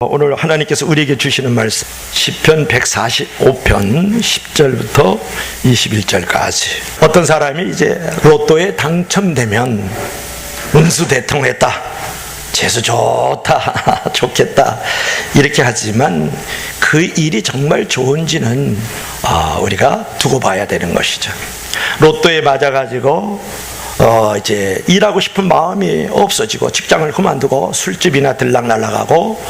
오늘 하나님께서 우리에게 주시는 말씀 시편 145편 10절부터 21절까지 어떤 사람이 이제 로또에 당첨되면 운수대통했다, 재수 좋다, 좋겠다 이렇게 하지만 그 일이 정말 좋은지는 우리가 두고 봐야 되는 것이죠. 로또에 맞아가지고 이제 일하고 싶은 마음이 없어지고 직장을 그만두고 술집이나 들락날락하고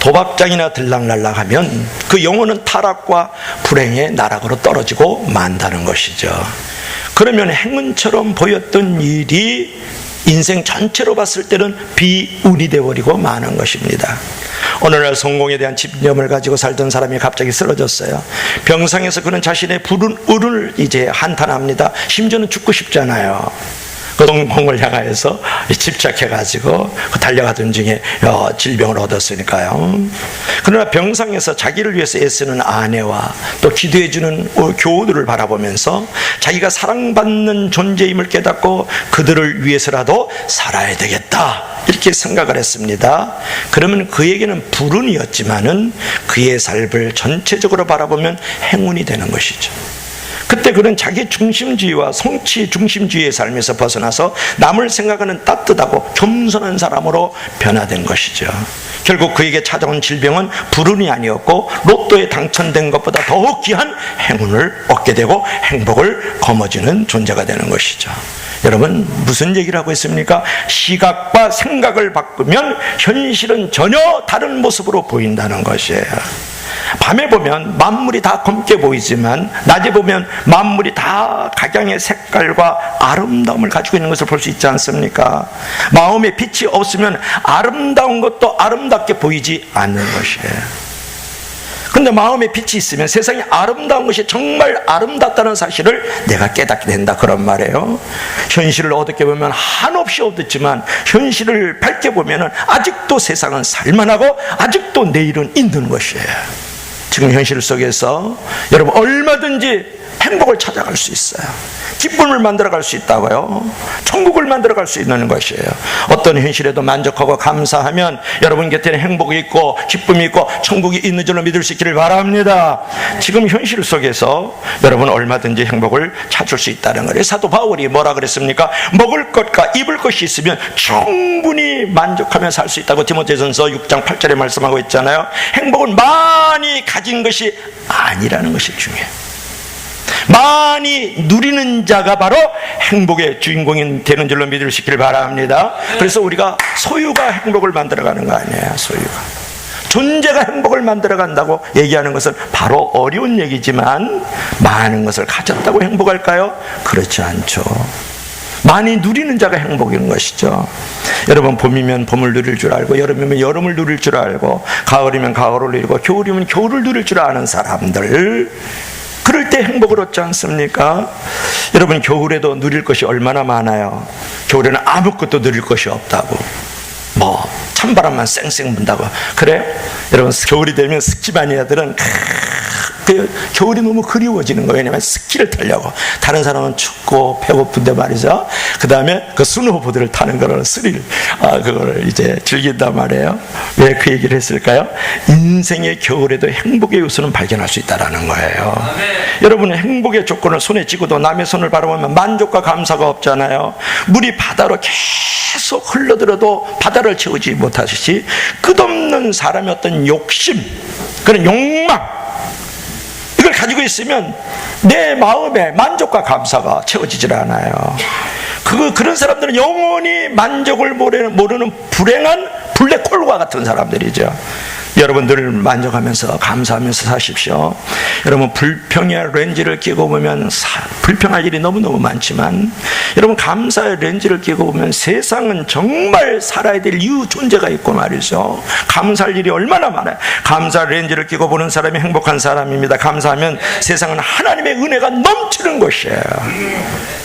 도박장이나 들락날락하면 그 영혼은 타락과 불행의 나락으로 떨어지고 만다는 것이죠. 그러면 행운처럼 보였던 일이 인생 전체로 봤을 때는 비운이 되어버리고 마는 것입니다. 오늘날 성공에 대한 집념을 가지고 살던 사람이 갑자기 쓰러졌어요. 병상에서 그는 자신의 부른 운을 이제 한탄합니다. 심지어는 죽고 싶잖아요. 그 성공을 향하여서 집착해가지고 달려가던 중에 질병을 얻었으니까요. 그러나 병상에서 자기를 위해서 애쓰는 아내와 또 기도해주는 교우들을 바라보면서 자기가 사랑받는 존재임을 깨닫고 그들을 위해서라도 살아야 되겠다 이렇게 생각을 했습니다. 그러면 그에게는 불운이었지만은 그의 삶을 전체적으로 바라보면 행운이 되는 것이죠. 그때 그는 자기 중심주의와 성취 중심주의의 삶에서 벗어나서 남을 생각하는 따뜻하고 겸손한 사람으로 변화된 것이죠. 결국 그에게 찾아온 질병은 불운이 아니었고 로또에 당첨된 것보다 더욱 귀한 행운을 얻게 되고 행복을 거머쥐는 존재가 되는 것이죠. 여러분, 무슨 얘기를 하고 있습니까? 시각과 생각을 바꾸면 현실은 전혀 다른 모습으로 보인다는 것이에요. 밤에 보면 만물이 다 검게 보이지만 낮에 보면 만물이 다 각양의 색깔과 아름다움을 가지고 있는 것을 볼 수 있지 않습니까? 마음에 빛이 없으면 아름다운 것도 아름답게 보이지 않는 것이에요. 그런데 마음에 빛이 있으면 세상에 아름다운 것이 정말 아름답다는 사실을 내가 깨닫게 된다, 그런 말이에요. 현실을 어둡게 보면 한없이 어둡지만 현실을 밝게 보면 아직도 세상은 살만하고 아직도 내일은 있는 것이에요. 지금 현실 속에서 여러분 얼마든지 행복을 찾아갈 수 있어요. 기쁨을 만들어갈 수 있다고요. 천국을 만들어갈 수 있는 것이에요. 어떤 현실에도 만족하고 감사하면 여러분 곁에는 행복이 있고 기쁨이 있고 천국이 있는 줄로 믿을 수 있기를 바랍니다. 지금 현실 속에서 여러분 얼마든지 행복을 찾을 수 있다는 거예요. 사도 바울이 뭐라 그랬습니까? 먹을 것과 입을 것이 있으면 충분히 만족하며 살 수 있다고 디모데전서 6장 8절에 말씀하고 있잖아요. 행복은 많이 가진 것이 아니라는 것이 중요해요. 많이 누리는 자가 바로 행복의 주인공이 되는 줄로 믿을 수 있기를 바랍니다. 그래서 우리가 소유가 행복을 만들어가는 거 아니에요. 소유가 존재가 행복을 만들어간다고 얘기하는 것은 바로 어려운 얘기지만 많은 것을 가졌다고 행복할까요? 그렇지 않죠. 많이 누리는 자가 행복인 것이죠. 여러분, 봄이면 봄을 누릴 줄 알고 여름이면 여름을 누릴 줄 알고 가을이면 가을을 누리고 겨울이면 겨울을 누릴 줄 아는 사람들, 그럴 때 행복을 얻지 않습니까? 여러분, 겨울에도 누릴 것이 얼마나 많아요. 겨울에는 아무것도 누릴 것이 없다고, 찬바람만 쌩쌩 분다고. 그래? 여러분, 겨울이 되면 스키마니아들은 겨울이 너무 그리워지는 거예요. 왜냐하면 스키를 타려고. 다른 사람은 춥고 배고픈데 말이죠. 그 다음에 그 스노보드를 타는 거를 스릴, 그거를 이제 즐긴단 말이에요. 왜 그 얘기를 했을까요? 인생의 겨울에도 행복의 요소는 발견할 수 있다는 거예요. 여러분은 행복의 조건을 손에 쥐고도 남의 손을 바라보면 만족과 감사가 없잖아요. 물이 바다로 계속 흘러들어도 바다를 채우지 못하듯이 끝없는 사람의 어떤 욕심, 그런 욕망, 이걸 가지고 있으면 내 마음에 만족과 감사가 채워지질 않아요. 그런 사람들은 영원히 만족을 모르는 불행한 블랙홀과 같은 사람들이죠. 여러분들 만족하면서 감사하면서 사십시오. 여러분, 불평의 렌즈를 끼고 보면 불평할 일이 너무너무 많지만 여러분, 감사의 렌즈를 끼고 보면 세상은 정말 살아야 될 이유 존재가 있고 말이죠. 감사할 일이 얼마나 많아요. 감사 렌즈를 끼고 보는 사람이 행복한 사람입니다. 감사하면 세상은 하나님의 은혜가 넘치는 것이에요.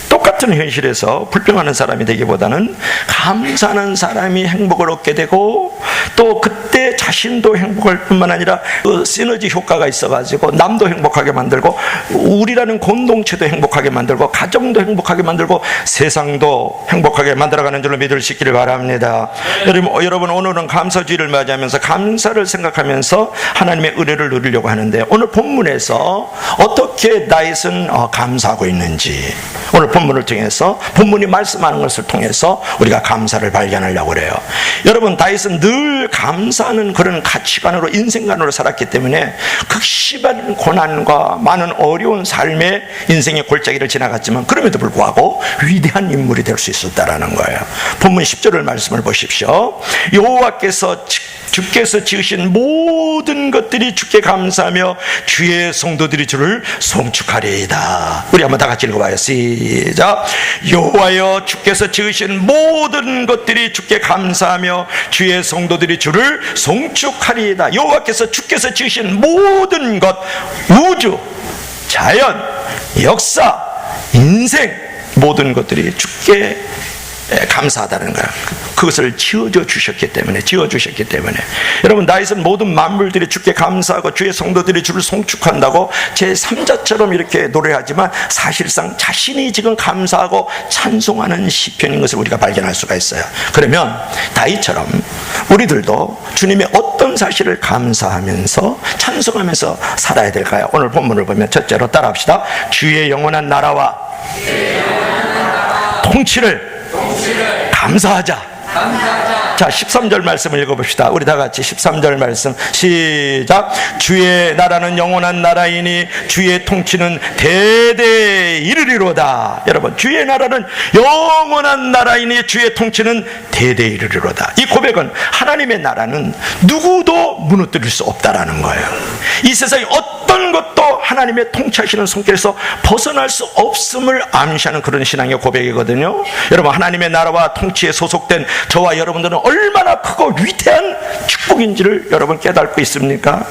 똑같은 현실에서 불평하는 사람이 되기보다는 감사하는 사람이 행복을 얻게 되고 또 그때 자신도 행복할 뿐만 아니라 그 시너지 효과가 있어가지고 남도 행복하게 만들고 우리라는 공동체도 행복하게 만들고 가정도 행복하게 만들고 세상도 행복하게 만들어가는 줄로 믿을 수 있기를 바랍니다. 여러분 오늘은 감사주의를 맞이하면서 감사를 생각하면서 하나님의 은혜를 누리려고 하는데, 오늘 본문에서 어떻게 다윗은 감사하고 있는지 오늘 본문을 통해서, 본문이 말씀하는 것을 통해서 우리가 감사를 발견하려고 그래요. 여러분, 다윗은 늘 감사하는 그런 가치관으로, 인생관으로 살았기 때문에 극심한 고난과 많은 어려운 삶의 인생의 골짜기를 지나갔지만 그럼에도 불구하고 위대한 인물이 될 수 있었다라는 거예요. 본문 10절을 말씀을 보십시오. 여호와께서 주께서 지으신 모든 것들이 주께 감사하며 주의 성도들이 주를 송축하리이다. 우리 한번 다 같이 읽어봐요. 시작. 여호와여, 주께서 지으신 모든 것들이 주께 감사하며 주의 성도들이 주를 송축하리이다. 여호와께서 주께서 지으신 모든 것, 우주, 자연, 역사, 인생, 모든 것들이 주께 감사하다는 거야. 그것을 지어주셨기 때문에. 여러분, 다윗은 모든 만물들이 주께 감사하고 주의 성도들이 주를 송축한다고 제3자처럼 이렇게 노래하지만 사실상 자신이 지금 감사하고 찬송하는 시편인 것을 우리가 발견할 수가 있어요. 그러면 다윗처럼 우리들도 주님의 어떤 사실을 감사하면서 찬송하면서 살아야 될까요? 오늘 본문을 보면 첫째로 따라합시다. 주의 영원한 나라와 통치를 감사하자. 자, 13절 말씀을 읽어봅시다. 우리 다 같이 13절 말씀 시작. 주의 나라는 영원한 나라이니 주의 통치는 대대에 이르리로다. 여러분, 주의 나라는 영원한 나라이니 주의 통치는 대대에 이르리로다. 이 고백은 하나님의 나라는 누구도 무너뜨릴 수 없다라는 거예요. 이 세상에 어떤 것도 하나님의 통치하시는 손길에서 벗어날 수 없음을 암시하는 그런 신앙의 고백이거든요. 여러분, 하나님의 나라와 통치에 소속된 저와 여러분들은 얼마나 크고 위대한 축복인지를 여러분 깨닫고 있습니까?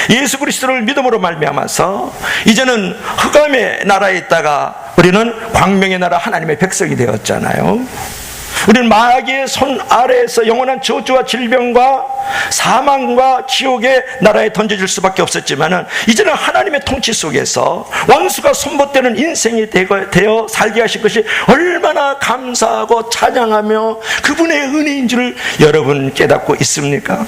예수 그리스도를 믿음으로 말미암아서 이제는 흑암의 나라에 있다가 우리는 광명의 나라 하나님의 백성이 되었잖아요. 우리는 마귀의 손 아래에서 영원한 저주와 질병과 사망과 지옥의 나라에 던져질 수밖에 없었지만은 이제는 하나님의 통치 속에서 원수가 손못대는 인생이 되어 살게 하신 것이 얼마나 감사하고 찬양하며 그분의 은혜인 줄을 여러분 깨닫고 있습니까?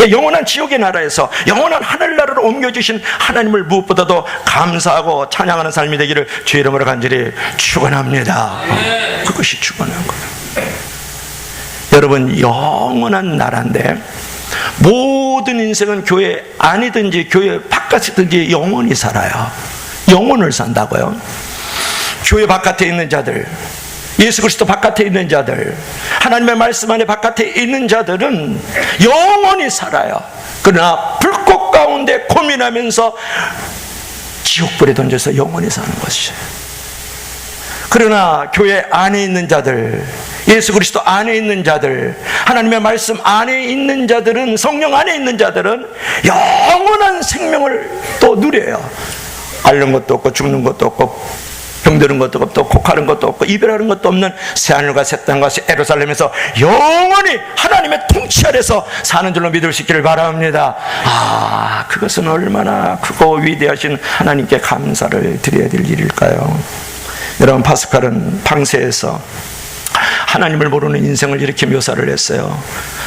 영원한 지옥의 나라에서 영원한 하늘나라로 옮겨주신 하나님을 무엇보다도 감사하고 찬양하는 삶이 되기를 주의 이름으로 간절히 축원합니다. 그것이 축원한 거예요. 여러분, 영원한 나라인데 모든 인생은 교회 안이든지 교회 바깥이든지 영원히 살아요. 영원을 산다고요. 교회 바깥에 있는 자들, 예수 그리스도 바깥에 있는 자들, 하나님의 말씀 안에 바깥에 있는 자들은 영원히 살아요. 그러나 불꽃 가운데 고민하면서 지옥불에 던져서 영원히 사는 것이에요. 그러나 교회 안에 있는 자들, 예수 그리스도 안에 있는 자들, 하나님의 말씀 안에 있는 자들은, 성령 안에 있는 자들은 영원한 생명을 또 누려요. 앓는 것도 없고 죽는 것도 없고 병드는 것도 없고 곡하는 것도 없고 이별하는 것도 없는 새하늘과 새 땅과 새 예루살렘에서 영원히 하나님의 통치 아래서 사는 줄로 믿을 수 있기를 바랍니다. 그것은 얼마나 크고 위대하신 하나님께 감사를 드려야 될 일일까요? 여러분, 파스칼은 방세에서 하나님을 모르는 인생을 이렇게 묘사를 했어요.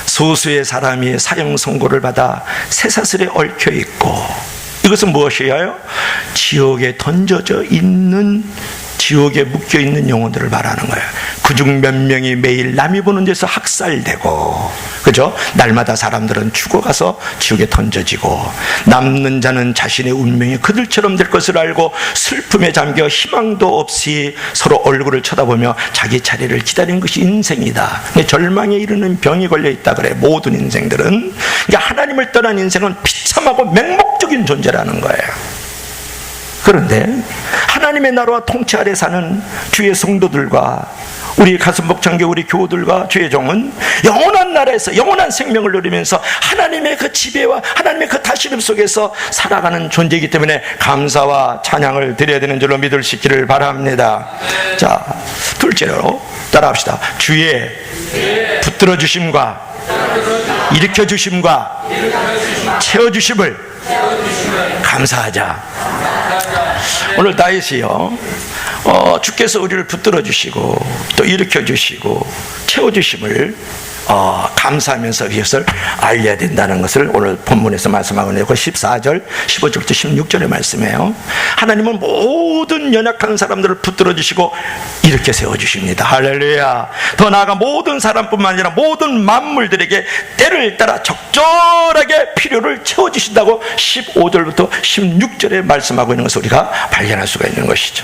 소수의 사람이 사형 선고를 받아 쇠사슬에 얽혀 있고, 이것은 무엇이에요? 지옥에 던져져 있는, 지옥에 묶여 있는 영혼들을 말하는 거예요. 그중 몇 명이 매일 남이 보는 데서 학살되고, 그죠? 날마다 사람들은 죽어가서 지옥에 던져지고, 남는 자는 자신의 운명이 그들처럼 될 것을 알고 슬픔에 잠겨 희망도 없이 서로 얼굴을 쳐다보며 자기 차례를 기다리는 것이 인생이다. 절망에 이르는 병이 걸려 있다 그래. 모든 인생들은. 그러니까 하나님을 떠난 인생은 비참하고 맹목적인 존재라는 거예요. 그런데 하나님의 나라와 통치 아래 사는 주의 성도들과 우리 가슴벅찬교 우리 교우들과 주의 종은 영원한 나라에서 영원한 생명을 누리면서 하나님의 그 지배와 하나님의 그 다스림 속에서 살아가는 존재이기 때문에 감사와 찬양을 드려야 되는 줄로 믿을 수 있기를 바랍니다. 자, 둘째로 따라합시다. 주의 붙들어 주심과 일으켜 주심과 채워 주심을 감사하자. 오늘 다윗이요, 주께서 우리를 붙들어 주시고 또 일으켜 주시고 채워 주심을 감사하면서 이것을 알려야 된다는 것을 오늘 본문에서 말씀하고 있네요. 그 14절, 15절부터 16절의 말씀이에요. 하나님은 모든 연약한 사람들을 붙들어 주시고 이렇게 세워주십니다. 할렐루야. 더 나아가 모든 사람뿐만 아니라 모든 만물들에게 때를 따라 적절하게 필요를 채워주신다고 15절부터 16절에 말씀하고 있는 것을 우리가 발견할 수가 있는 것이죠.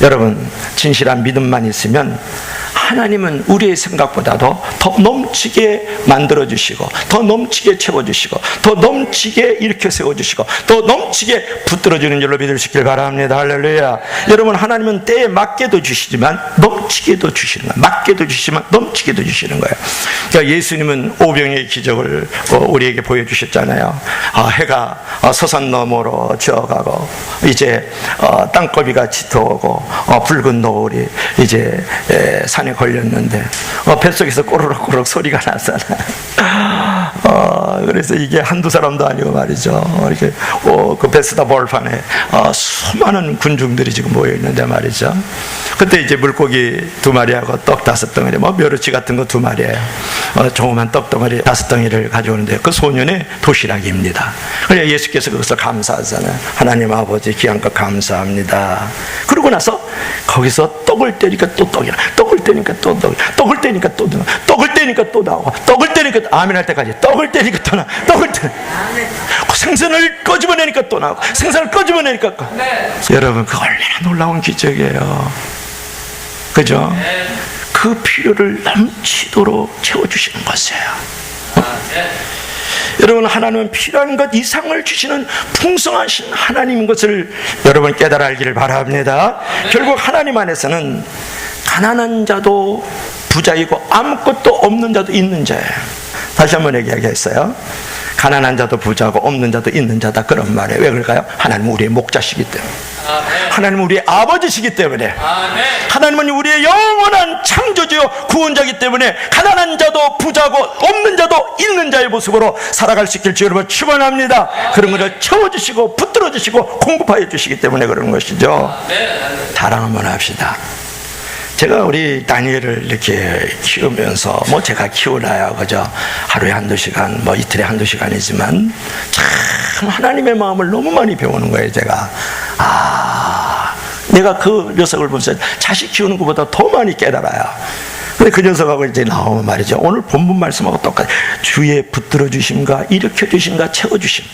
여러분, 진실한 믿음만 있으면 하나님은 우리의 생각보다도 더 넘치게 만들어주시고 더 넘치게 채워주시고 더 넘치게 일으켜 세워주시고 더 넘치게 붙들어주는 줄로 믿을 수 있길 바랍니다. 할렐루야. 여러분, 하나님은 때에 맞게도 주시지만 넘치게도 주시는 거예요. 맞게도 주시지만 넘치게도 주시는 거예요. 그러니까 예수님은 오병이의 기적을 우리에게 보여주셨잖아요. 해가 서산 너머로 지어가고 이제 땅거미가 짙어오고 붉은 노을이 이제 산에 걸렸는데 뱃속에서 꼬르륵꼬르륵 소리가 나잖아요. 그래서 이게 한두 사람도 아니고 말이죠. 이렇게 그 베스다 벌판에 수많은 군중들이 지금 모여 있는데 말이죠. 그때 이제 물고기 2마리하고 떡 5덩어리, 멸치 같은 거 2마리예요. 조그만 떡 덩어리 5덩이를 가져오는데 그 소년의 도시락입니다. 그래서 예수께서 그것을 감사하잖아요. 하나님 아버지 귀한 것 감사합니다. 그러고 나서 거기서 떡을 떼니까 또 떡이야. 떡을 떼니까 또 떡, 떡을 떼니까 또 떡, 떡을 떼니까 또 나오고, 떡을 떼니까 아멘 할 때까지 떡을 떼니까 또 나와, 떡을 떼. 생선을 꺼집어내니까 또 나오고, 생선을 꺼집어내니까. 여러분, 그 얼마나 놀라운 기적이에요. 그죠? 그 필요를 넘치도록 채워주시는 것이에요. 여러분, 하나님은 필요한 것 이상을 주시는 풍성하신 하나님인 것을 여러분 깨달아 알기를 바랍니다. 결국 하나님 안에서는 가난한 자도 부자이고 아무것도 없는 자도 있는 자예요. 다시 한번 얘기하겠어요. 가난한 자도 부자고 없는 자도 있는 자다, 그런 말이에요. 왜 그럴까요? 하나님은 우리의 목자시기 때문에. 하나님은 우리의 아버지시기 때문에. 하나님은 우리의 영원한 창조주요 구원자이기 때문에 가난한 자도 부자고 없는 자도 있는 자의 모습으로 살아갈 수 있길 주 여러분 축원합니다. 그런 것을 채워주시고 붙들어주시고 공급하여 주시기 때문에 그런 것이죠. 자랑 한번 합시다. 제가 우리 다니엘을 이렇게 키우면서 제가 키우나요, 그죠? 하루에 1-2시간, 이틀에 1-2시간이지만 참 하나님의 마음을 너무 많이 배우는 거예요. 제가 내가 그 녀석을 보면서 자식 키우는 것보다 더 많이 깨달아요. 근데 그 녀석하고 이제 나오면 말이죠, 오늘 본문 말씀하고 똑같아요. 주의 붙들어 주심과 일으켜 주심과 채워 주심.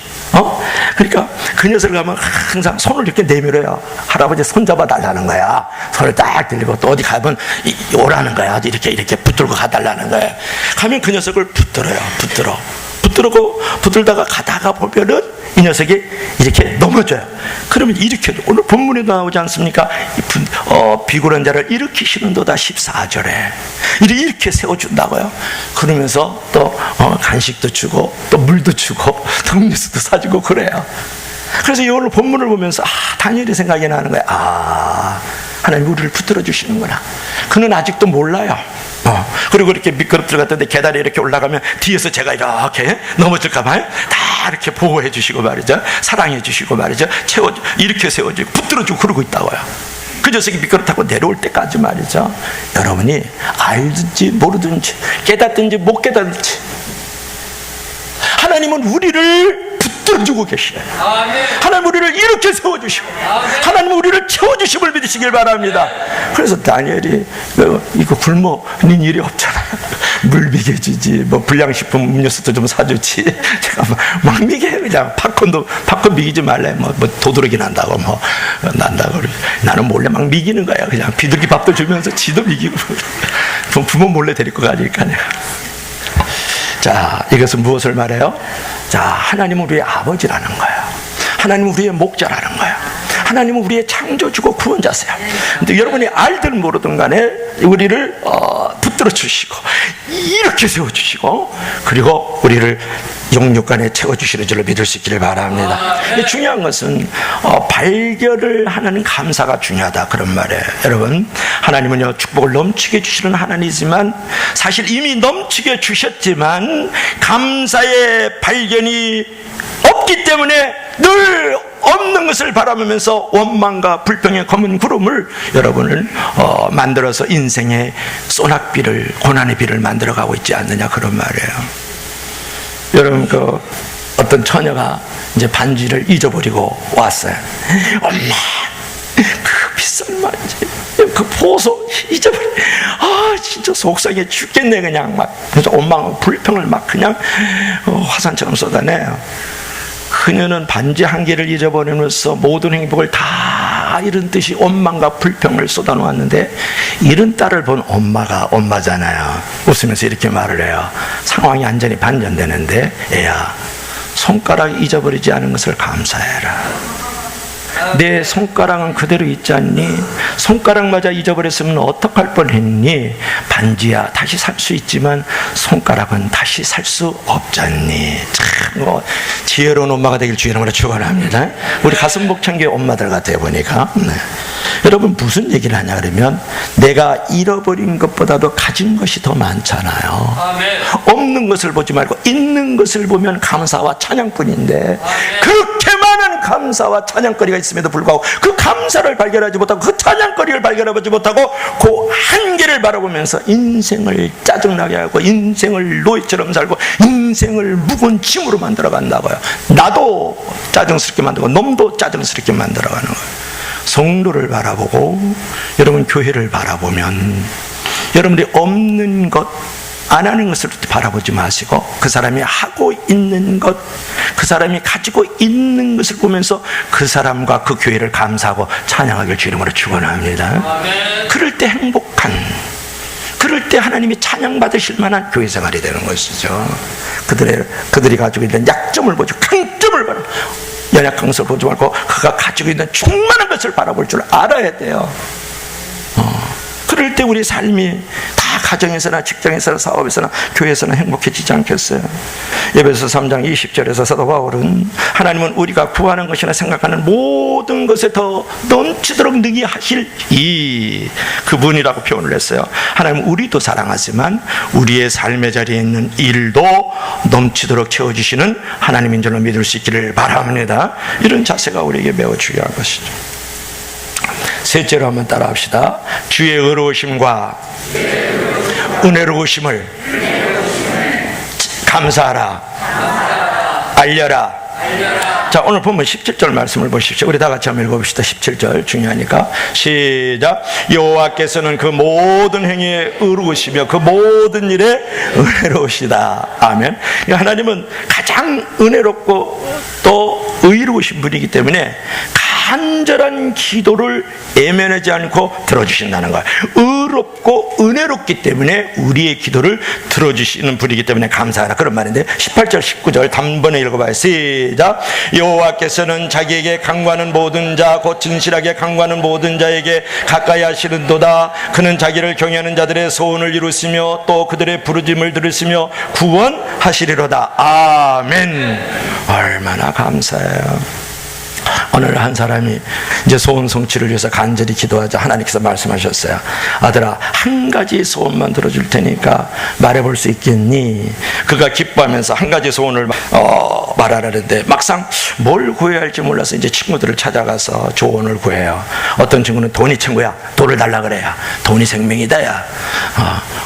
그러니까 그 녀석을 가면 항상 손을 이렇게 내밀어요. 할아버지 손 잡아 달라는 거야. 손을 딱 들리고 또 어디 가면 오라는 거야. 이렇게 붙들고 가달라는 거야. 가면 그 녀석을 붙들어요. 붙들다가 가다가 보면은 이 녀석이 이렇게 넘어져요. 그러면 일으켜줘. 오늘 본문에도 나오지 않습니까? 비굴한 자를 일으키시는도다 14절에 이렇게 세워준다고요. 그러면서 또 간식도 주고 또 물도 주고 또 음료수도 사주고 그래요. 그래서 이걸로 본문을 보면서 다니엘이 생각이 나는 거야. 하나님 우리를 붙들어 주시는구나. 그는 아직도 몰라요. 그리고 이렇게 미끄럽 들어갔던데 계단에 이렇게 올라가면 뒤에서 제가 이렇게 넘어질까봐 다 이렇게 보호해 주시고 말이죠, 사랑해 주시고 말이죠, 이렇게 세워주고 붙들어주고 그러고 있다고요. 그 녀석이 미끄럽다고 내려올 때까지 말이죠. 여러분이 알든지 모르든지 깨닫든지 못 깨닫든지 하나님은 우리를 붙들어주고 계셔요. 하나님 우리를 이렇게 세워주시고 하나님 우리를 채워주심을 믿으시길 바랍니다. 그래서 다니엘이 이거 굶어는 일이 없잖아요. 물 미개주지, 불량식품 음료수도 좀 사주지. 제가 막 미개해. 그냥 팝콘 미기지 말래. 도둑이 난다고 나는 몰래 막 미기는 거야. 그냥 비둘기 밥도 주면서 지도 미기고 부모 몰래 데리고 가니까요. 자, 이것은 무엇을 말해요? 자, 하나님은 우리의 아버지라는 거예요. 하나님은 우리의 목자라는 거예요. 하나님은 우리의 창조주고 구원자세요. 근데 여러분이 알든 모르든 간에 우리를 붙들어 주시고 이렇게 세워주시고 그리고 우리를 영육간에 채워주시는 줄로 믿을 수 있기를 바랍니다. 중요한 것은 발견을 하는 감사가 중요하다 그런 말이에요. 여러분, 하나님은요 축복을 넘치게 주시는 하나님이지만 사실 이미 넘치게 주셨지만 감사의 발견이 없기 때문에 늘 없는 것을 바라보면서 원망과 불평의 검은 구름을 여러분을 만들어서 인생의 소낙비를, 고난의 비를 만들어가고 있지 않느냐 그런 말이에요. 여러분, 어떤 처녀가 이제 반지를 잊어버리고 왔어요. 엄마, 그 비싼 반지, 그 보석 잊어버려. 진짜 속상해 죽겠네 그냥 막. 그래서 원망, 불평을 막 그냥 화산처럼 쏟아내요. 그녀는 반지 한 개를 잊어버리면서 모든 행복을 다 잃은 듯이 원망과 불평을 쏟아놓았는데, 잃은 딸을 본 엄마가 엄마잖아요. 웃으면서 이렇게 말을 해요. 상황이 완전히 반전되는데, 애야, 손가락 잊어버리지 않은 것을 감사해라. 내 손가락은 그대로 있지 않니? 손가락마저 잊어버렸으면 어떡할 뻔했니? 반지야, 다시 살 수 있지만 손가락은 다시 살 수 없잖니. 참 지혜로운 엄마가 되길 주의 이름으로 축원합니다. 우리 가슴복창교회 엄마들 같아요 보니까. 여러분, 무슨 얘기를 하냐 그러면 내가 잃어버린 것보다도 가진 것이 더 많잖아요. 아멘. 없는 것을 보지 말고 있는 것을 보면 감사와 찬양뿐인데, 그렇게 많은 감사와 찬양거리가 있음에도 불구하고 그 감사를 발견하지 못하고 그 찬양거리를 발견하지 못하고 그 한계를 바라보면서 인생을 짜증나게 하고 인생을 노예처럼 살고 인생을 무거운 짐으로 만들어 간다고요. 나도 짜증스럽게 만들고 놈도 짜증스럽게 만들어 가는 거예요. 성도를 바라보고 여러분 교회를 바라보면 여러분들이 없는 것, 안 하는 것을 바라보지 마시고 그 사람이 하고 있는 것, 그 사람이 가지고 있는 것을 보면서 그 사람과 그 교회를 감사하고 찬양하길 주 이름으로 축원합니다. 그럴 때 행복한, 그럴 때 하나님이 찬양받으실 만한 교회 생활이 되는 것이죠. 그들이 가지고 있는 약점을 보지 강점을 바라, 연약한 것을 보지 말고 그가 가지고 있는 충만한 것을 바라볼 줄 알아야 돼요. 그럴 때 우리 삶이 다 가정에서나 직장에서나 사업에서나 교회에서나 행복해지지 않겠어요? 에베소 3장 20절에서 사도 바울은 하나님은 우리가 구하는 것이나 생각하는 모든 것에 더 넘치도록 능히 하실 그분이라고 표현을 했어요. 하나님은 우리도 사랑하지만 우리의 삶의 자리에 있는 일도 넘치도록 채워주시는 하나님인 줄로 믿을 수 있기를 바랍니다. 이런 자세가 우리에게 매우 중요한 것이죠. 셋째로 한번 따라 합시다. 주의 의로우심과 은혜로우심을 감사하라. 알려라. 자, 오늘 보면 17절 말씀을 보십시오. 우리 다 같이 한번 읽어봅시다. 17절 중요하니까. 시작. 여호와께서는 그 모든 행위에 의로우시며 그 모든 일에 은혜로우시다. 아멘. 하나님은 가장 은혜롭고 또 의로우신 분이기 때문에 간절한 기도를 애면하지 않고 들어주신다는 거예요. 의롭고 은혜롭기 때문에 우리의 기도를 들어주시는 분이기 때문에 감사하라 그런 말인데, 18절 19절 단번에 읽어봐요. 시작. 여호와께서는 자기에게 간구하는 모든 자 곧 진실하게 간구하는 모든 자에게 가까이 하시는도다. 그는 자기를 경외하는 자들의 소원을 이루시며 또 그들의 부르짐을 들으시며 구원하시리로다. 아멘. 얼마나 감사해요. 오늘 한 사람이 이제 소원 성취를 위해서 간절히 기도하자 하나님께서 말씀하셨어요. 아들아, 한 가지 소원만 들어줄 테니까 말해볼 수 있겠니? 그가 기뻐하면서 한 가지 소원을 말하라는데 막상 뭘 구해야 할지 몰라서 이제 친구들을 찾아가서 조언을 구해요. 어떤 친구는 돈이 최고야, 돈을 달라 그래야 돈이 생명이다 야.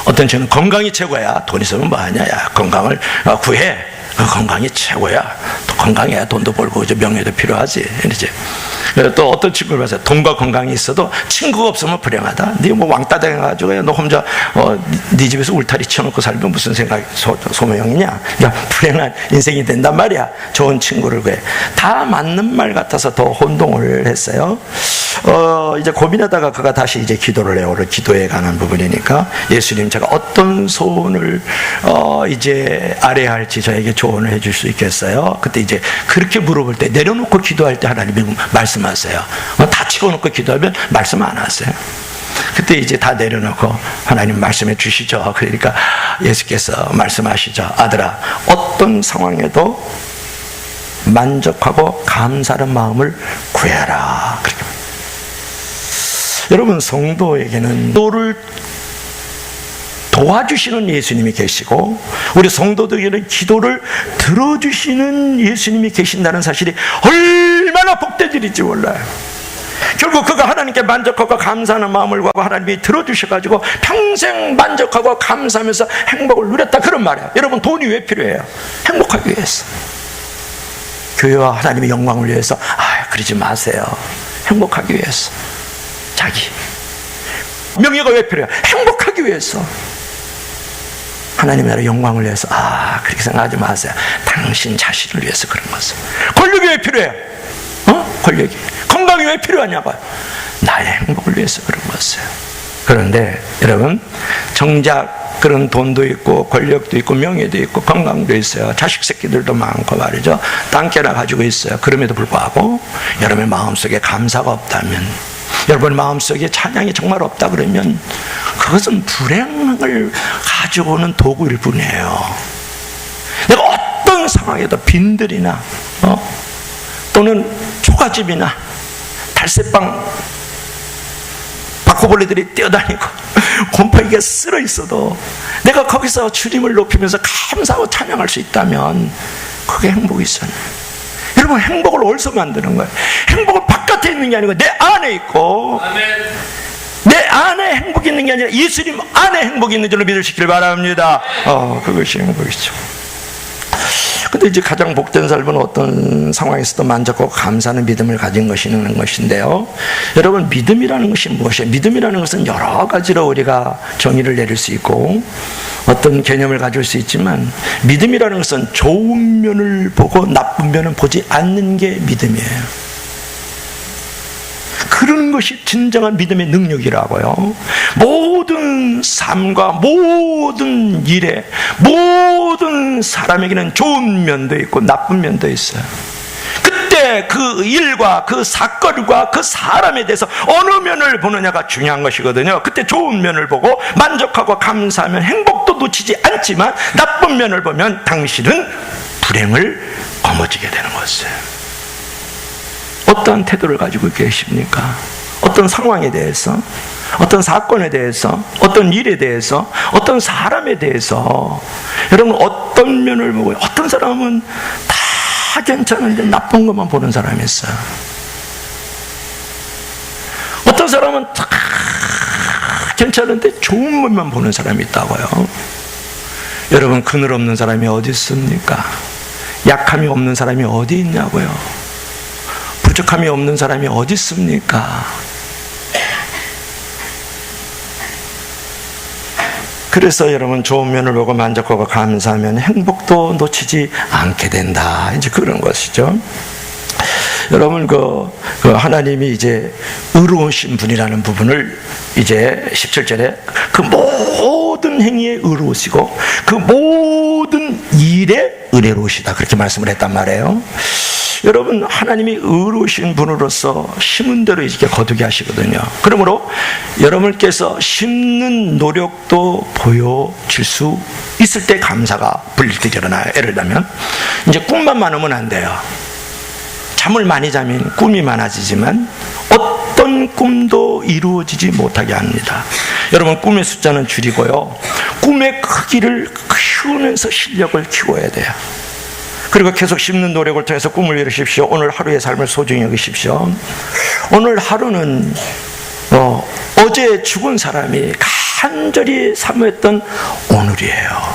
어떤 친구는 건강이 최고야, 돈 있으면 뭐하냐 야. 건강을 구해. 건강이 최고야. 또 건강해야 돈도 벌고 이제 명예도 필요하지. 이제 또 어떤 친구를 봐서 돈과 건강이 있어도 친구가 없으면 불행하다. 네 뭐 왕따 돼가지고 너 혼자 네 집에서 울타리 치워놓고 살면 무슨 생각 소모형이냐. 그러니까 불행한 인생이 된단 말이야. 좋은 친구를 구해. 다 맞는 말 같아서 더 혼동을 했어요. 이제 고민하다가 그가 다시 이제 기도를 해요. 오늘 기도에 관한 부분이니까 예수님, 제가 어떤 소원을 이제 아뢰야 할지 저에게 조언을 해줄 수 있겠어요? 그때 이제 그렇게 물어볼 때 내려놓고 기도할 때 하나님이 말씀하세요. 다 치워놓고 기도하면 말씀 안 하세요. 그때 이제 다 내려놓고 하나님 말씀해 주시죠. 그러니까 예수께서 말씀하시죠. 아들아, 어떤 상황에도 만족하고 감사하는 마음을 구해라. 그렇게. 여러분, 성도에게는 기도를 도와주시는 예수님이 계시고 우리 성도들에게는 기도를 들어주시는 예수님이 계신다는 사실이 얼마나 복된 일인지 몰라요. 결국 그가 하나님께 만족하고 감사하는 마음을 구하고 하나님이 들어주셔가지고 평생 만족하고 감사하면서 행복을 누렸다, 그런 말이에요. 여러분, 돈이 왜 필요해요? 행복하기 위해서. 교회와 하나님의 영광을 위해서. 그러지 마세요. 행복하기 위해서. 자기 명예가 왜 필요해요? 행복하기 위해서. 하나님의 나라 영광을 위해서. 그렇게 생각하지 마세요. 당신 자신을 위해서 그런 것을. 권력이 왜 필요해요? 권력이. 건강이 왜 필요하냐고요? 나의 행복을 위해서 그런 것을. 그런데 여러분, 정작 그런 돈도 있고 권력도 있고 명예도 있고 건강도 있어요. 자식 새끼들도 많고 말이죠. 땅깨나 가지고 있어요. 그럼에도 불구하고 여러분의 마음속에 감사가 없다면, 여러분의 마음속에 찬양이 정말 없다 그러면 그것은 불행을 가져오는 도구일 뿐이에요. 내가 어떤 상황에도 빈들이나 또는 초가집이나 달새빵 바코벌레들이 뛰어다니고 곰팡이가 쓸어 있어도 내가 거기서 주님을 높이면서 감사하고 찬양할 수 있다면 그게 행복이잖아요. 여러분, 행복을 어디서 만드는 거예요? 행복은 바깥에 있는 게 아니고 내 안에 있고, 내 안에 행복이 있는 게 아니라 예수님 안에 행복이 있는 줄로 믿으시길 바랍니다. 그것이 행복이죠. 근데 이제 가장 복된 삶은 어떤 상황에서도 만족하고 감사하는 믿음을 가진 것인데요. 여러분, 믿음이라는 것이 무엇이에요? 믿음이라는 것은 여러 가지로 우리가 정의를 내릴 수 있고 어떤 개념을 가질 수 있지만, 믿음이라는 것은 좋은 면을 보고 나쁜 면은 보지 않는 게 믿음이에요. 그런 것이 진정한 믿음의 능력이라고요. 모든 삶과 모든 일에, 모든 사람에게는 좋은 면도 있고 나쁜 면도 있어요. 그때 그 일과 그 사건과 그 사람에 대해서 어느 면을 보느냐가 중요한 것이거든요. 그때 좋은 면을 보고 만족하고 감사하면 행복도 놓치지 않지만, 나쁜 면을 보면 당신은 불행을 거머쥐게 되는 것이에요. 어떠한 태도를 가지고 계십니까? 어떤 상황에 대해서, 어떤 사건에 대해서, 어떤 일에 대해서, 어떤 사람에 대해서 여러분 어떤 면을 보고, 어떤 사람은 다 괜찮은데 나쁜 것만 보는 사람이 있어요. 어떤 사람은 다 괜찮은데 좋은 것만 보는 사람이 있다고요. 여러분, 그늘 없는 사람이 어디 있습니까? 약함이 없는 사람이 어디 있냐고요. 부족함이 없는 사람이 어디 있습니까? 그래서 여러분, 좋은 면을 보고 만족하고 감사하면 행복도 놓치지 않게 된다, 이제 그런 것이죠. 여러분, 하나님이 이제 의로우신 분이라는 부분을 이제 17절에 그 모든 행위에 의로우시고 그 모든 일에 은혜로우시다, 그렇게 말씀을 했단 말이에요. 여러분, 하나님이 의로우신 분으로서 심은 대로 이렇게 거두게 하시거든요. 그러므로 여러분께서 심는 노력도 보여질 수 있을 때 감사가 불릴 때 일어나요. 예를 들면 이제 꿈만 많으면 안 돼요. 잠을 많이 자면 꿈이 많아지지만 어떤 꿈도 이루어지지 못하게 합니다. 여러분, 꿈의 숫자는 줄이고요, 꿈의 크기를 키우면서 실력을 키워야 돼요. 그리고 계속 심는 노력을 통해서 꿈을 이루십시오. 오늘 하루의 삶을 소중히 여기십시오. 오늘 하루는 어제 죽은 사람이 간절히 사모했던 오늘이에요.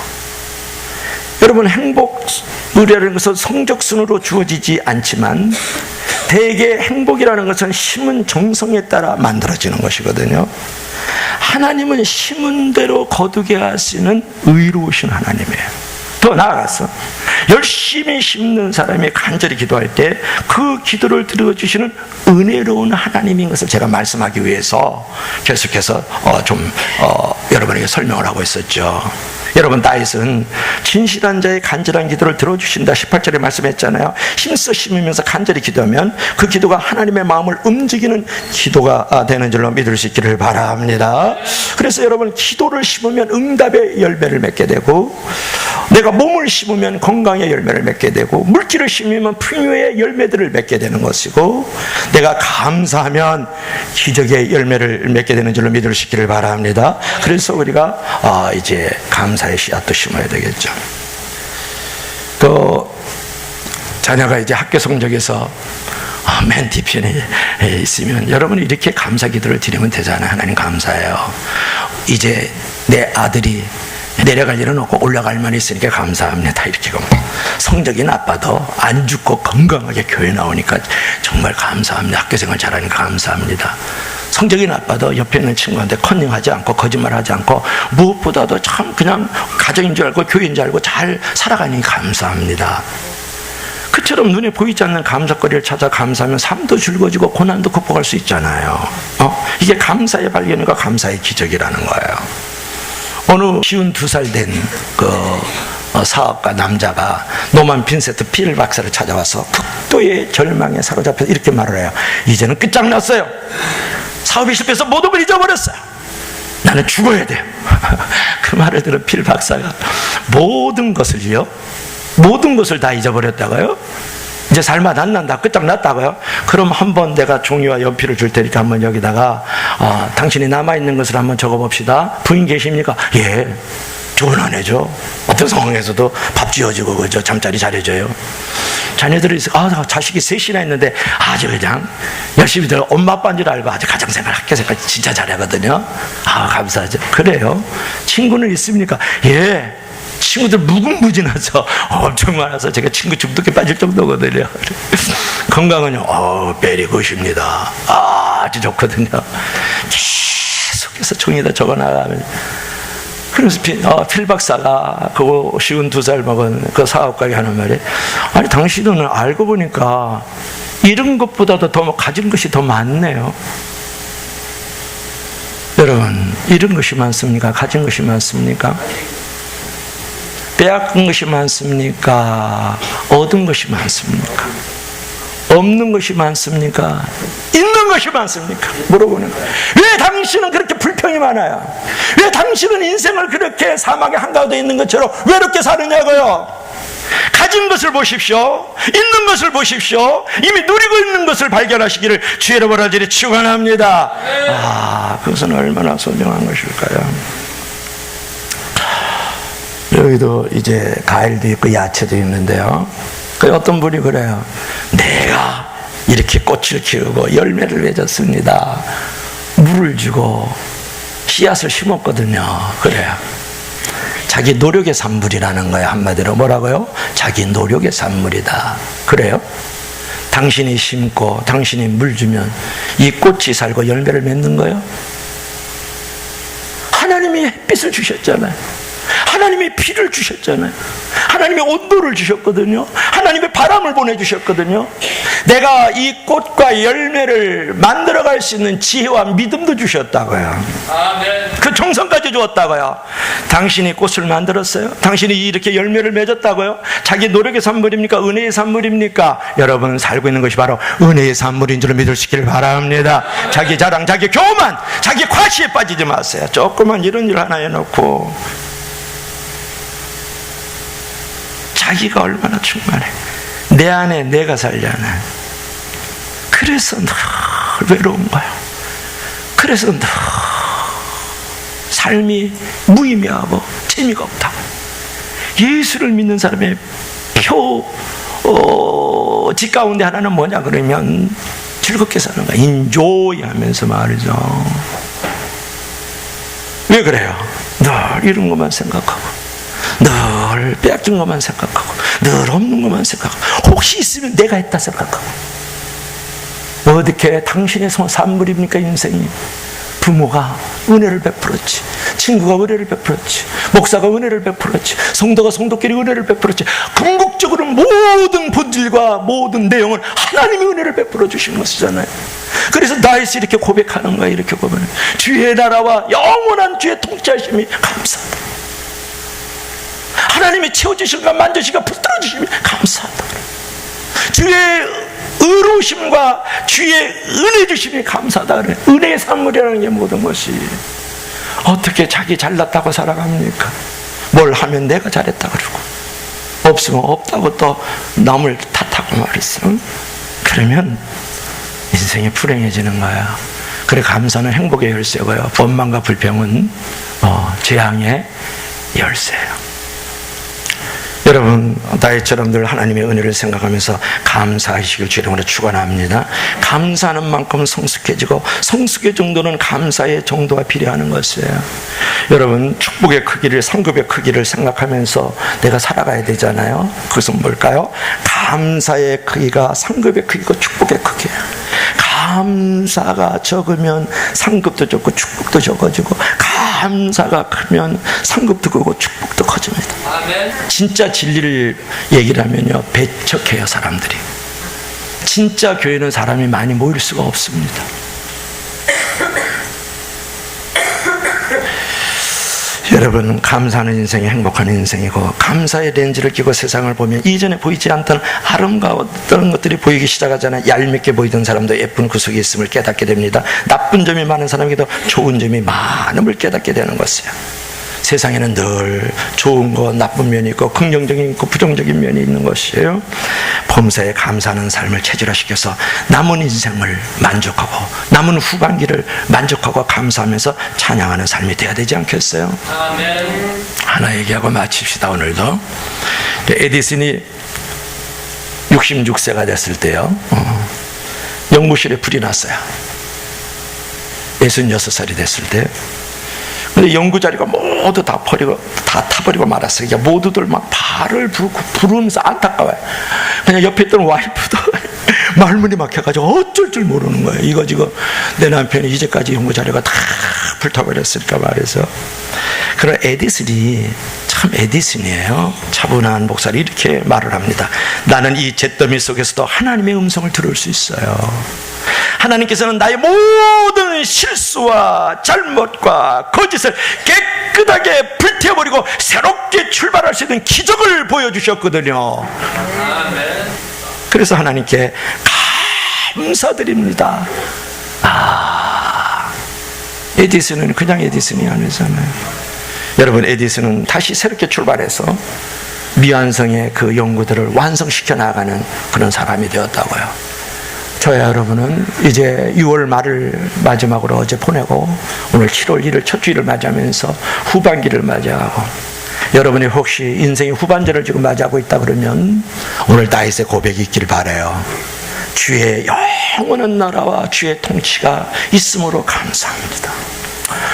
여러분, 행복이라는 것은 성적순으로 주어지지 않지만 대개 행복이라는 것은 심은 정성에 따라 만들어지는 것이거든요. 하나님은 심은 대로 거두게 하시는 의로우신 하나님이에요. 더 나아가서 열심히 심는 사람이 간절히 기도할 때 그 기도를 들어주시는 은혜로운 하나님인 것을 제가 말씀하기 위해서 계속해서 여러분에게 설명을 하고 있었죠. 여러분, 다윗은 진실한 자의 간절한 기도를 들어주신다 18절에 말씀했잖아요. 힘써 심으면서 간절히 기도하면 그 기도가 하나님의 마음을 움직이는 기도가 되는 줄로 믿을 수 있기를 바랍니다. 그래서 여러분, 기도를 심으면 응답의 열매를 맺게 되고, 내가 몸을 심으면 건강의 열매를 맺게 되고, 물기를 심으면 풍요의 열매들을 맺게 되는 것이고, 내가 감사하면 기적의 열매를 맺게 되는 줄로 믿을 수 있기를 바랍니다. 그래서 우리가 이제 감사의 씨앗도 심어야 되겠죠. 또 자녀가 이제 학교 성적에서 맨 뒤편에 있으면 여러분이 이렇게 감사 기도를 드리면 되잖아요. 하나님 감사해요. 이제 내 아들이 내려갈 일은 없고 올라갈 만 있으니까 감사합니다. 이렇게 성적이 나빠도 안 죽고 건강하게 교회 나오니까 정말 감사합니다. 학교생활 잘하니까 감사합니다. 성적이 나빠도 옆에 있는 친구한테 컨닝하지 않고 거짓말하지 않고 무엇보다도 참 그냥 가정인 줄 알고 교회인 줄 알고 잘 살아가니 감사합니다. 그처럼 눈에 보이지 않는 감사거리를 찾아 감사하면 삶도 즐거워지고 고난도 극복할 수 있잖아요. 이게 감사의 발견과 감사의 기적이라는 거예요. 어느 52살 된 사업가 남자가 노만 빈센트 필 박사를 찾아와서 극도의 절망에 사로잡혀서 이렇게 말을 해요. 이제는 끝장났어요. 사업이 실패해서 모든 걸 잊어버렸어요. 나는 죽어야 돼요. 그 말을 들은 필 박사가 모든 것을요, 모든 것을 다 잊어버렸다고요? 이제 살맛 안 난다, 끝장났다고요? 그럼 한번 내가 종이와 연필을 줄 테니까 한번 여기다가 당신이 남아있는 것을 한번 적어봅시다. 부인 계십니까? 예. 좋은 아내죠. 어떤 상황에서도 밥 지어주고 그죠, 잠자리 잘해줘요. 자녀들이 자식이 셋이나 있는데 아주 그냥 열심히 엄마 아빠인 줄 알고 아주 가정생활 학교생활 진짜 잘하거든요. 감사하죠. 그래요. 친구는 있습니까? 예. 친구들 무궁무진하죠. 엄청 많아서 제가 친구 중독에 빠질 정도거든요. 건강은요, 베리굿입니다. 아주 좋거든요. 계속해서 종이에다 적어나가면. 그래서 필 박사가 그 52살 먹은 그 사업가에게 하는 말이, 아니 당신은 알고 보니까 잃은 것보다도 더 가진 것이 더 많네요. 여러분, 잃은 것이 많습니까? 가진 것이 많습니까? 빼앗긴 것이 많습니까? 얻은 것이 많습니까? 없는 것이 많습니까? 있는 것이 많습니까? 물어보는 거예요. 왜 당신은 그렇게 불평이 많아요? 왜 당신은 인생을 그렇게 사막의 한가운데 있는 것처럼 외롭게 사느냐고요? 가진 것을 보십시오. 있는 것을 보십시오. 이미 누리고 있는 것을 발견하시기를 주의 이름으로 간절히 축원합니다. 그것은 얼마나 소중한 것일까요? 여기도 이제 과일도 있고 야채도 있는데요, 어떤 분이 그래요. 내가 이렇게 꽃을 키우고 열매를 맺었습니다. 물을 주고 씨앗을 심었거든요. 그래요. 자기 노력의 산물이라는 거예요. 한마디로 뭐라고요? 자기 노력의 산물이다. 그래요? 당신이 심고 당신이 물 주면 이 꽃이 살고 열매를 맺는 거예요? 하나님이 햇빛을 주셨잖아요. 하나님이 피를 주셨잖아요. 하나님의 온도를 주셨거든요. 하나님의 바람을 보내주셨거든요. 내가 이 꽃과 열매를 만들어갈 수 있는 지혜와 믿음도 주셨다고요. 아멘. 그 정성까지 주었다고요. 당신이 꽃을 만들었어요? 당신이 이렇게 열매를 맺었다고요? 자기 노력의 산물입니까? 은혜의 산물입니까? 여러분 살고 있는 것이 바로 은혜의 산물인 줄 믿을 수 있기를 바랍니다. 자기 자랑, 자기 교만, 자기 과시에 빠지지 마세요. 조그만 이런 일 하나 해놓고 자기가 얼마나 충만해. 내 안에 내가 살잖아. 그래서 늘 외로운 거야. 그래서 늘 삶이 무의미하고 재미가 없다. 예수를 믿는 사람의 집 가운데 하나는 뭐냐 그러면 즐겁게 사는 거야. 인조이 하면서 말이죠. 왜 그래요? 늘 이런 것만 생각하고 늘 빼앗긴 것만 생각하고 늘 없는 것만 생각하고 혹시 있으면 내가 했다 생각하고. 어떻게 당신의 산물입니까? 인생이 부모가 은혜를 베풀었지, 친구가 은혜를 베풀었지, 목사가 은혜를 베풀었지, 성도가 성도끼리 은혜를 베풀었지. 궁극적으로 모든 본질과 모든 내용은 하나님이 은혜를 베풀어 주신 것이잖아요. 그래서 다윗이 이렇게 고백하는 거야. 이렇게 보면 주의 나라와 영원한 주의 통치하심이 감사하다. 하나님이 채워주시고 만져주시고 붙들어주시면 감사하다. 주의 의로우심과 주의 은혜 주심이 감사하다 그래. 은혜의 산물이라는 게 모든 것이. 어떻게 자기 잘났다고 살아갑니까? 뭘 하면 내가 잘했다 그러고, 없으면 없다고 또 남을 탓하고 말했어. 그러면 인생이 불행해지는 거야. 그래, 감사는 행복의 열쇠고요, 원망과 불평은 재앙의 열쇠예요. 여러분, 다윗처럼 늘 하나님의 은혜를 생각하면서 감사하시길 주님으로 축원합니다. 감사하는 만큼 성숙해지고, 성숙의 정도는 감사의 정도가 필요하는 것이에요. 여러분, 축복의 크기를, 상급의 크기를 생각하면서 내가 살아가야 되잖아요. 그것은 뭘까요? 감사의 크기가 상급의 크기고 축복의 크기예요. 감사가 적으면 상급도 적고 축복도 적어지고, 감사가 크면 상급도 크고 축복도 커집니다. 아멘. 진짜 진리를 얘기를 하면요, 배척해요, 사람들이. 진짜 교회는 사람이 많이 모일 수가 없습니다. 여러분, 감사하는 인생이 행복한 인생이고, 감사의 렌즈를 끼고 세상을 보면 이전에 보이지 않던 아름다웠던 것들이 보이기 시작하잖아요. 얄밉게 보이던 사람도 예쁜 구석이 있음을 깨닫게 됩니다. 나쁜 점이 많은 사람에게도 좋은 점이 많음을 깨닫게 되는 것이에요. 세상에는 늘 좋은 거, 나쁜 면이 있고 긍정적인 있고 부정적인 면이 있는 것이에요. 범사에 감사하는 삶을 체질화시켜서 남은 인생을 만족하고, 남은 후반기를 만족하고 감사하면서 찬양하는 삶이 되어야 되지 않겠어요? 아멘. 하나 얘기하고 마칩시다. 오늘도 에디슨이 66세가 됐을 때요, 연구실에 불이 났어요. 66살이 됐을 때. 근데 연구 자리가 모두 다 타버리고 말았어요. 그러니까 모두들 막 발을 부르면서 안타까워요. 그냥 옆에 있던 와이프도 말문이 막혀가지고 어쩔 줄 모르는 거예요. 이거 지금 내 남편이 이제까지 연구 자리가 다 불타버렸을까 말해서. 그런 에디슨이 참 에디슨이에요. 차분한 목사를 이렇게 말을 합니다. 나는 이 잿더미 속에서도 하나님의 음성을 들을 수 있어요. 하나님께서는 나의 모든 실수와 잘못과 거짓을 깨끗하게 불태워버리고 새롭게 출발할 수 있는 기적을 보여주셨거든요. 그래서 하나님께 감사드립니다. 에디슨은 그냥 에디슨이 아니잖아요. 여러분, 에디슨은 다시 새롭게 출발해서 미완성의 그 연구들을 완성시켜 나가는 그런 사람이 되었다고요. 저야 여러분은 이제 6월 말을 마지막으로 어제 보내고 오늘 7월 1일 첫 주일을 맞이하면서 후반기를 맞이하고, 여러분이 혹시 인생의 후반전을 지금 맞이하고 있다 그러면 오늘 다윗의 고백이 있길 바라요. 주의 영원한 나라와 주의 통치가 있음으로 감사합니다.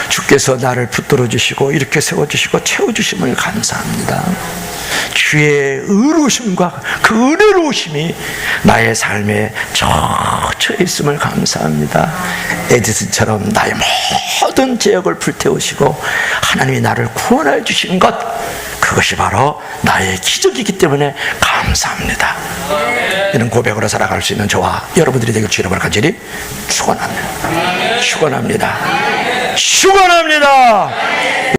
주께서 나를 붙들어 주시고 이렇게 세워주시고 채워주심을 감사합니다. 주의 의로우심과 그 은혜로우심이 나의 삶에 처처 있음을 감사합니다. 에디슨처럼 나의 모든 죄악을 불태우시고 하나님이 나를 구원해 주신 것, 그것이 바로 나의 기적이기 때문에 감사합니다. 이런 고백으로 살아갈 수 있는 저와 여러분들이 되길 주님을 간절히 축원합니다. 축원합니다. 축원합니다.